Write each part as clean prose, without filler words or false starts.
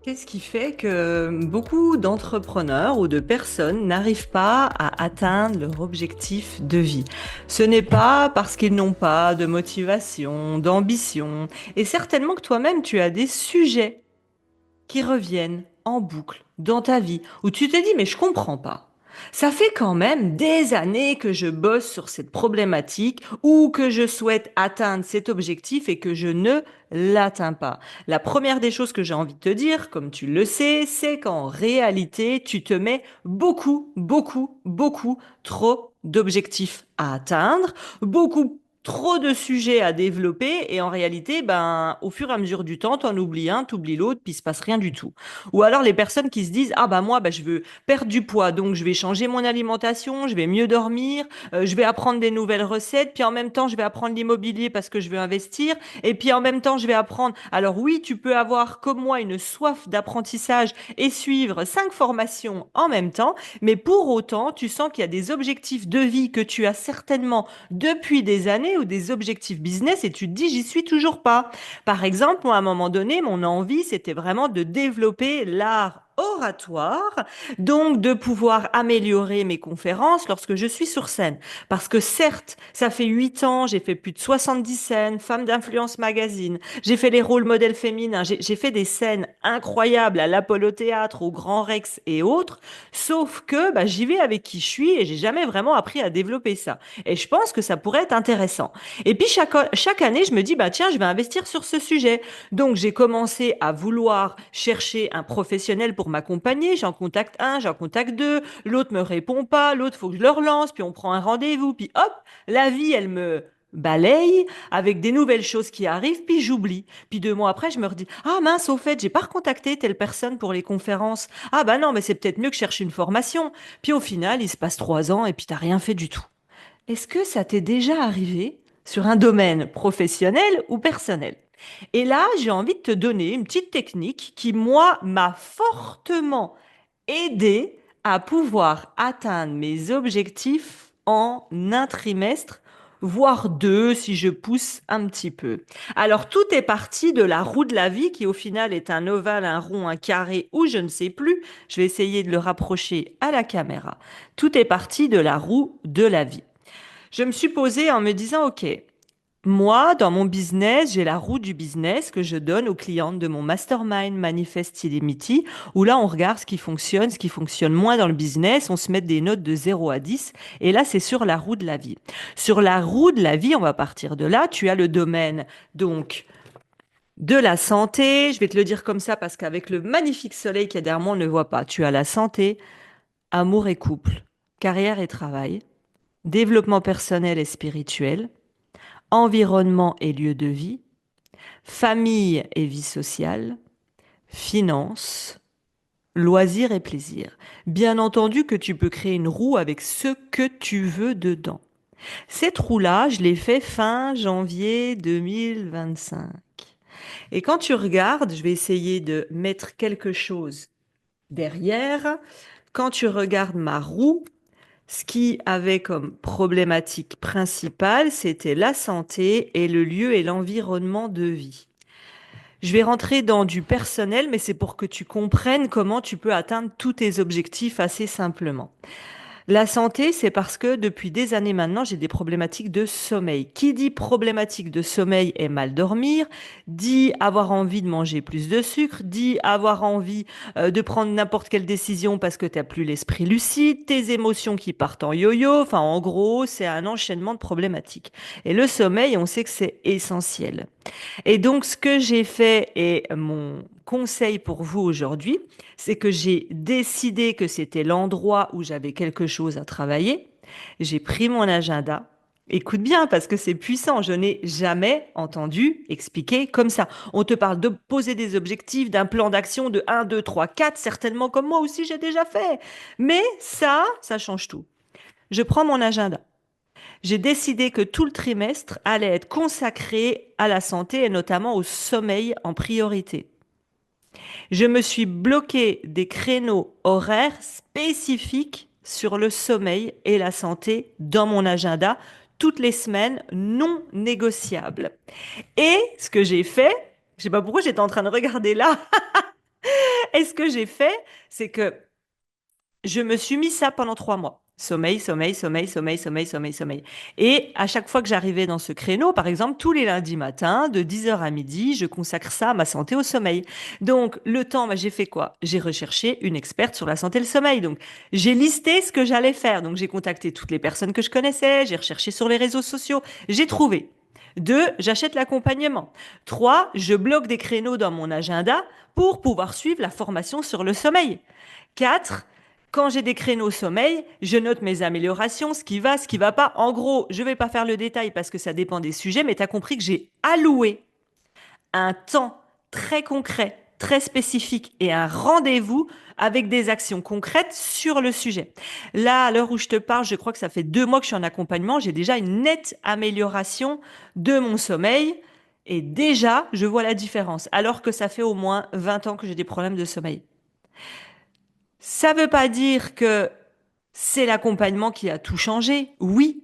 Qu'est-ce qui fait que beaucoup d'entrepreneurs ou de personnes n'arrivent pas à atteindre leur objectif de vie? Ce n'est pas parce qu'ils n'ont pas de motivation, d'ambition, et certainement que toi-même, tu as des sujets qui reviennent en boucle dans ta vie, où tu te dis, mais je comprends pas. Ça fait quand même des années que je bosse sur cette problématique ou que je souhaite atteindre cet objectif et que je ne l'atteins pas. La première des choses que j'ai envie de te dire, comme tu le sais, c'est qu'en réalité, tu te mets beaucoup trop d'objectifs à atteindre, beaucoup trop de sujets à développer et en réalité, ben, au fur et à mesure du temps, t'en oublies un, t'oublies l'autre, puis il se passe rien du tout. Ou alors les personnes qui se disent, ah bah moi, bah, je veux perdre du poids, donc je vais changer mon alimentation, je vais mieux dormir, je vais apprendre des nouvelles recettes, puis en même temps, je vais apprendre l'immobilier parce que je veux investir, et puis en même temps, je vais apprendre. Alors oui, tu peux avoir comme moi une soif d'apprentissage et suivre 5 formations en même temps, mais pour autant, tu sens qu'il y a des objectifs de vie que tu as certainement depuis des années ou des objectifs business et tu te dis, j'y suis toujours pas. Par exemple, moi, à un moment donné, mon envie, c'était vraiment de développer l'art oratoire, donc de pouvoir améliorer mes conférences lorsque je suis sur scène. Parce que certes, ça fait 8 ans, j'ai fait plus de 70 scènes, Femmes d'influence magazine, j'ai fait les rôles modèles féminins, j'ai fait des scènes incroyables à l'Apollo Théâtre, au Grand Rex et autres, sauf que bah, j'y vais avec qui je suis et j'ai jamais vraiment appris à développer ça. Et je pense que ça pourrait être intéressant. Et puis chaque année, je me dis, bah tiens, je vais investir sur ce sujet. Donc j'ai commencé à vouloir chercher un professionnel pour m'accompagner. J'en contacte un, j'en contacte deux, l'autre me répond pas, l'autre faut que je le relance, puis on prend un rendez-vous, puis hop, la vie, elle me balaye avec des nouvelles choses qui arrivent, puis j'oublie. Puis 2 mois après, je me redis, ah mince, au fait, j'ai pas recontacté telle personne pour les conférences. Ah bah non, mais c'est peut-être mieux que je cherche une formation. Puis au final, il se passe 3 ans et puis t'as rien fait du tout. Est-ce que ça t'est déjà arrivé sur un domaine professionnel ou personnel? Et là, j'ai envie de te donner une petite technique qui, moi, m'a fortement aidé à pouvoir atteindre mes objectifs en un trimestre, voire deux si je pousse un petit peu. Alors, tout est parti de la roue de la vie qui, au final, est un ovale, un rond, un carré ou je ne sais plus. Je vais essayer de le rapprocher à la caméra. Tout est parti de la roue de la vie. Je me suis posée en me disant, OK, moi, dans mon business, j'ai la roue du business que je donne aux clientes de mon mastermind Manifest Illimity, où là, on regarde ce qui fonctionne moins dans le business, on se met des notes de 0 à 10, et là, c'est sur la roue de la vie. Sur la roue de la vie, on va partir de là, tu as le domaine, donc, de la santé, je vais te le dire comme ça parce qu'avec le magnifique soleil qui est derrière moi, on ne le voit pas. Tu as la santé, amour et couple, carrière et travail, développement personnel et spirituel, environnement et lieu de vie, famille et vie sociale, finances, loisirs et plaisirs. Bien entendu que tu peux créer une roue avec ce que tu veux dedans. Cette roue-là, je l'ai fait fin janvier 2025. Et quand tu regardes, je vais essayer de mettre quelque chose derrière. Quand tu regardes ma roue, ce qui avait comme problématique principale, c'était la santé et le lieu et l'environnement de vie. Je vais rentrer dans du personnel, mais c'est pour que tu comprennes comment tu peux atteindre tous tes objectifs assez simplement. La santé, c'est parce que depuis des années maintenant, j'ai des problématiques de sommeil. Qui dit problématique de sommeil et mal dormir, dit avoir envie de manger plus de sucre, dit avoir envie de prendre n'importe quelle décision parce que tu n'as plus l'esprit lucide, tes émotions qui partent en yo-yo. Enfin, en gros, c'est un enchaînement de problématiques. Et le sommeil, on sait que c'est essentiel. Et donc, ce que j'ai fait et mon conseil pour vous aujourd'hui, c'est que j'ai décidé que c'était l'endroit où j'avais quelque chose à travailler. J'ai pris mon agenda. Écoute bien, parce que c'est puissant. Je n'ai jamais entendu expliquer comme ça. On te parle de poser des objectifs, d'un plan d'action de 1, 2, 3, 4, certainement comme moi aussi j'ai déjà fait. Mais ça change tout. Je prends mon agenda. J'ai décidé que tout le trimestre allait être consacré à la santé et notamment au sommeil en priorité. Je me suis bloqué des créneaux horaires spécifiques sur le sommeil et la santé dans mon agenda toutes les semaines non négociables. Et ce que j'ai fait, je sais pas pourquoi j'étais en train de regarder là, Et ce que j'ai fait, c'est que je me suis mis ça pendant 3 mois. Sommeil, sommeil, sommeil, sommeil, sommeil, sommeil, sommeil. Et à chaque fois que j'arrivais dans ce créneau, par exemple, tous les lundis matins, de 10 heures à midi, je consacre ça à ma santé au sommeil. Donc, le temps, bah, j'ai fait quoi? J'ai recherché une experte sur la santé et le sommeil. Donc, j'ai listé ce que j'allais faire. Donc, j'ai contacté toutes les personnes que je connaissais, j'ai recherché sur les réseaux sociaux, j'ai trouvé. 2, j'achète l'accompagnement. 3, je bloque des créneaux dans mon agenda pour pouvoir suivre la formation sur le sommeil. 4, quand j'ai des créneaux sommeil, je note mes améliorations, ce qui va pas. En gros, je vais pas faire le détail parce que ça dépend des sujets, mais tu as compris que j'ai alloué un temps très concret, très spécifique et un rendez-vous avec des actions concrètes sur le sujet. Là, à l'heure où je te parle, je crois que ça fait 2 mois que je suis en accompagnement, j'ai déjà une nette amélioration de mon sommeil. Et déjà, je vois la différence, alors que ça fait au moins 20 ans que j'ai des problèmes de sommeil. Ça veut pas dire que c'est l'accompagnement qui a tout changé. Oui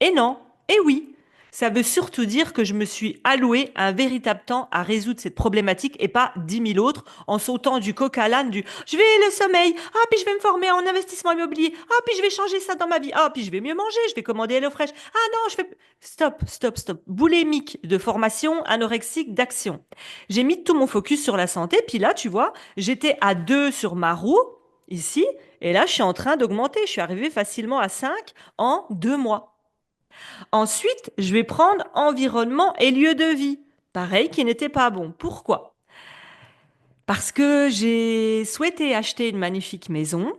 et non et oui. Ça veut surtout dire que je me suis alloué un véritable temps à résoudre cette problématique et pas 10 000 autres en sautant du coq à l'âne du je vais le sommeil, ah puis je vais me former en investissement immobilier, ah puis je vais changer ça dans ma vie, ah puis je vais mieux manger, je vais commander HelloFresh, ah non je fais stop stop stop boulémique de formation, anorexique d'action. J'ai mis tout mon focus sur la santé puis là tu vois j'étais à 2 sur ma roue ici et là je suis en train d'augmenter, je suis arrivée facilement à 5 en 2 mois. Ensuite, je vais prendre environnement et lieu de vie. Pareil, qui n'était pas bon. Pourquoi? Parce que j'ai souhaité acheter une magnifique maison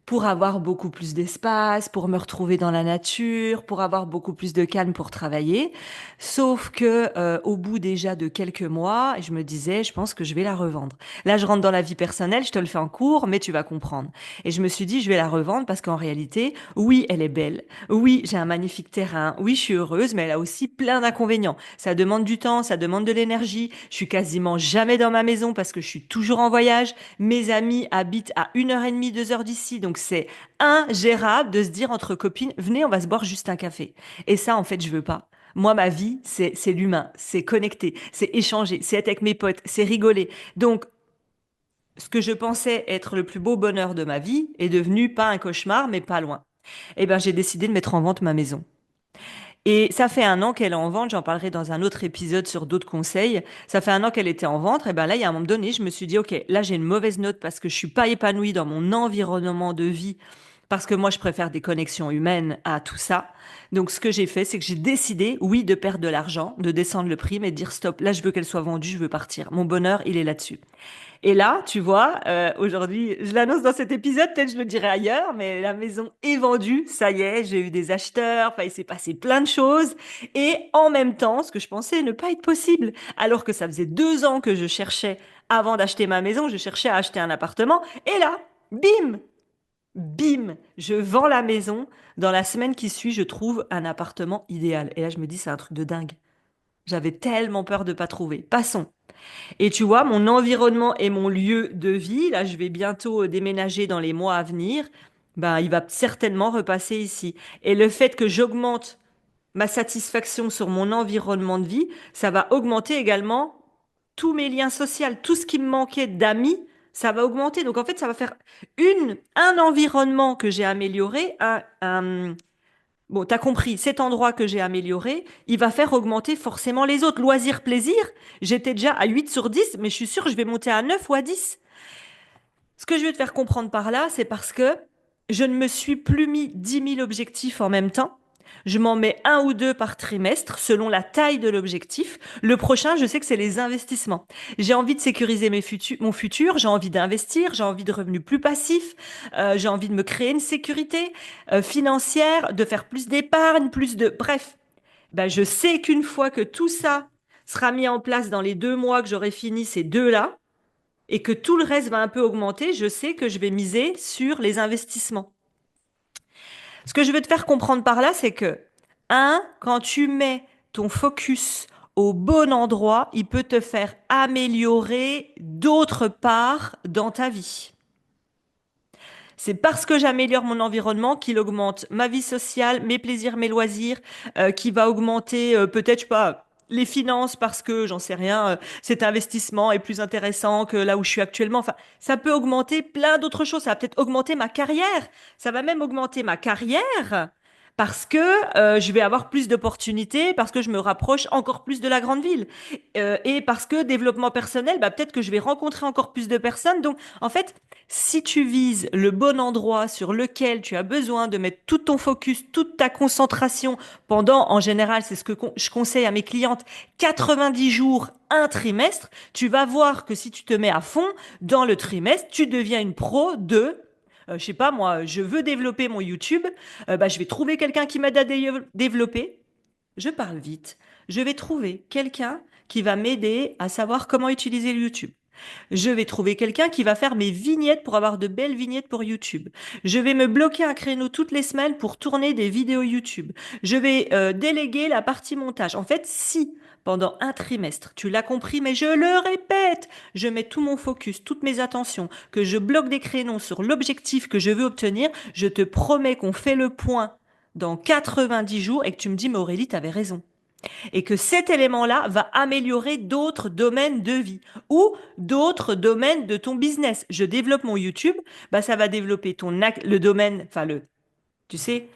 pour avoir beaucoup plus d'espace, pour me retrouver dans la nature, pour avoir beaucoup plus de calme pour travailler. Sauf que au bout déjà de quelques mois, je me disais, je pense que je vais la revendre. Là, je rentre dans la vie personnelle, je te le fais en cours, mais tu vas comprendre. Et je me suis dit, je vais la revendre parce qu'en réalité, oui, elle est belle. Oui, j'ai un magnifique terrain. Oui, je suis heureuse, mais elle a aussi plein d'inconvénients. Ça demande du temps, ça demande de l'énergie. Je suis quasiment jamais dans ma maison parce que je suis toujours en voyage. Mes amis habitent à 1 heure et demie, 2 heures d'ici, donc c'est ingérable de se dire entre copines, venez, on va se boire juste un café. Et ça, en fait, je veux pas. Moi, ma vie, c'est l'humain, c'est connecter, c'est échanger, c'est être avec mes potes, c'est rigoler. Donc, ce que je pensais être le plus beau bonheur de ma vie est devenu pas un cauchemar, mais pas loin. Eh ben, j'ai décidé de mettre en vente ma maison. Et ça fait 1 an qu'elle est en vente. J'en parlerai dans un autre épisode sur d'autres conseils. Ça fait 1 an qu'elle était en vente. Et ben là, il y a un moment donné, je me suis dit, OK, là, j'ai une mauvaise note parce que je suis pas épanouie dans mon environnement de vie. Parce que moi, je préfère des connexions humaines à tout ça. Donc, ce que j'ai fait, c'est que j'ai décidé, oui, de perdre de l'argent, de descendre le prix, mais de dire stop. Là, je veux qu'elle soit vendue, je veux partir. Mon bonheur, il est là-dessus. Et là, tu vois, aujourd'hui, je l'annonce dans cet épisode, peut-être je le dirai ailleurs, mais la maison est vendue, ça y est, j'ai eu des acheteurs, enfin, il s'est passé plein de choses. Et en même temps, ce que je pensais ne pas être possible, alors que ça faisait 2 ans que je cherchais, avant d'acheter ma maison, je cherchais à acheter un appartement. Et là, bim, bim, je vends la maison. Dans la semaine qui suit, je trouve un appartement idéal. Et là, je me dis, c'est un truc de dingue. J'avais tellement peur de pas trouver. Passons. Et tu vois, mon environnement et mon lieu de vie, là, je vais bientôt déménager dans les mois à venir, ben, il va certainement repasser ici. Et le fait que j'augmente ma satisfaction sur mon environnement de vie, ça va augmenter également tous mes liens sociaux, tout ce qui me manquait d'amis, ça va augmenter. Donc en fait, ça va faire un environnement que j'ai amélioré, bon, t'as compris, cet endroit que j'ai amélioré, il va faire augmenter forcément les autres. Loisir, plaisir, j'étais déjà à 8 sur 10, mais je suis sûre que je vais monter à 9 ou à 10. Ce que je veux te faire comprendre par là, c'est parce que je ne me suis plus mis 10 000 objectifs en même temps. Je m'en mets un ou deux par trimestre selon la taille de l'objectif. Le prochain, je sais que c'est les investissements. J'ai envie de sécuriser mon futur, j'ai envie d'investir, j'ai envie de revenus plus passifs, j'ai envie de me créer une sécurité financière, de faire plus d'épargne, plus de... Bref, ben, je sais qu'une fois que tout ça sera mis en place dans les 2 mois que j'aurai fini ces deux-là, et que tout le reste va un peu augmenter, je sais que je vais miser sur les investissements. Ce que je veux te faire comprendre par là, c'est que, quand tu mets ton focus au bon endroit, il peut te faire améliorer d'autre part dans ta vie. C'est parce que j'améliore mon environnement qu'il augmente ma vie sociale, mes plaisirs, mes loisirs, qui va augmenter peut-être, je sais pas, les finances parce que, j'en sais rien, cet investissement est plus intéressant que là où je suis actuellement. Enfin, ça peut augmenter plein d'autres choses. Ça va peut-être augmenter ma carrière. Ça va même augmenter ma carrière parce que je vais avoir plus d'opportunités, parce que je me rapproche encore plus de la grande ville. Et parce que développement personnel, bah, peut-être que je vais rencontrer encore plus de personnes. Donc, en fait, si tu vises le bon endroit sur lequel tu as besoin de mettre tout ton focus, toute ta concentration pendant, en général, c'est ce que je conseille à mes clientes, 90 jours, un trimestre, tu vas voir que si tu te mets à fond dans le trimestre, tu deviens une pro de je sais pas moi, je veux développer mon YouTube, bah, je vais trouver quelqu'un qui m'aide à développer. Je parle vite. Je vais trouver quelqu'un qui va m'aider à savoir comment utiliser le YouTube. Je vais trouver quelqu'un qui va faire mes vignettes pour avoir de belles vignettes pour YouTube. Je vais me bloquer un créneau toutes les semaines pour tourner des vidéos YouTube. Je vais déléguer la partie montage. En fait, si pendant un trimestre, tu l'as compris, mais je le répète, je mets tout mon focus, toutes mes attentions, que je bloque des créneaux sur l'objectif que je veux obtenir, je te promets qu'on fait le point dans 90 jours et que tu me dis, mais Aurélie, t'avais raison et que cet élément-là va améliorer d'autres domaines de vie ou d'autres domaines de ton business. Je développe mon YouTube, bah ça va développer le domaine, enfin tu sais,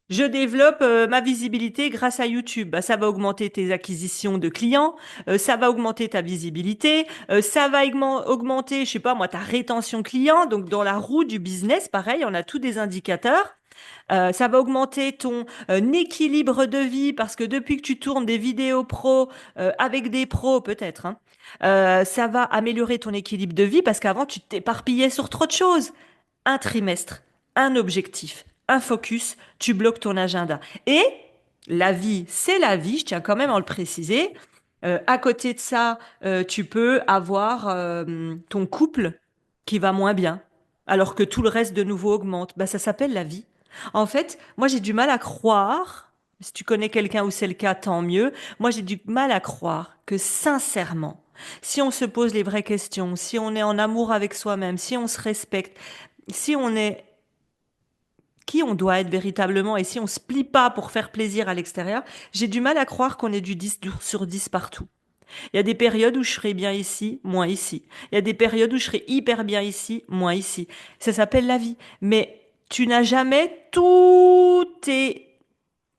je développe ma visibilité grâce à YouTube. Bah, ça va augmenter tes acquisitions de clients, ça va augmenter ta visibilité, ça va augmenter, je sais pas moi, ta rétention client. Donc dans la roue du business, pareil, on a tous des indicateurs. Ça va augmenter ton équilibre de vie parce que depuis que tu tournes des vidéos pro avec des pros peut-être, hein, ça va améliorer ton équilibre de vie parce qu'avant tu t'éparpillais sur trop de choses. Un trimestre, un objectif, un focus, tu bloques ton agenda. Et la vie, c'est la vie, je tiens quand même à le préciser. À côté de ça, tu peux avoir ton couple qui va moins bien, alors que tout le reste de nouveau augmente. Bah, ça s'appelle la vie. En fait, moi j'ai du mal à croire, si tu connais quelqu'un où c'est le cas, tant mieux. Moi j'ai du mal à croire que sincèrement, si on se pose les vraies questions, si on est en amour avec soi-même, si on se respecte, si on est qui on doit être véritablement et si on se plie pas pour faire plaisir à l'extérieur, j'ai du mal à croire qu'on est du 10 sur 10 partout. Il y a des périodes où je serai bien ici, moins ici. Il y a des périodes où je serai hyper bien ici, moins ici. Ça s'appelle la vie. Mais tu n'as jamais tous tes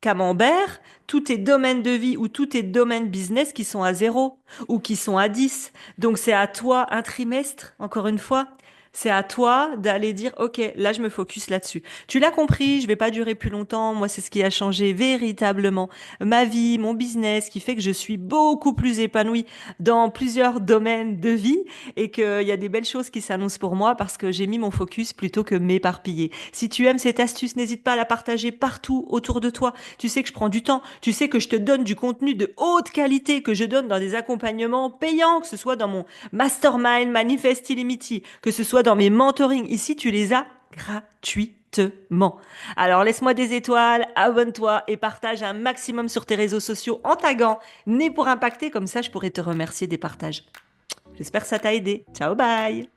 camemberts, tous tes domaines de vie ou tous tes domaines business qui sont à zéro ou qui sont à 10. Donc c'est à toi un trimestre, encore une fois. C'est à toi d'aller dire, OK, là, je me focus là-dessus. Tu l'as compris, je vais pas durer plus longtemps. Moi, c'est ce qui a changé véritablement ma vie, mon business, qui fait que je suis beaucoup plus épanouie dans plusieurs domaines de vie et qu'il y a des belles choses qui s'annoncent pour moi parce que j'ai mis mon focus plutôt que m'éparpiller. Si tu aimes cette astuce, n'hésite pas à la partager partout autour de toi. Tu sais que je prends du temps. Tu sais que je te donne du contenu de haute qualité que je donne dans des accompagnements payants, que ce soit dans mon Mastermind, Manifest Illimity, que ce soit dans mes mentorings. Ici, tu les as gratuitement. Alors laisse-moi des étoiles, abonne-toi et partage un maximum sur tes réseaux sociaux en taguant Né pour impacter, comme ça je pourrais te remercier des partages. J'espère que ça t'a aidé. Ciao, bye!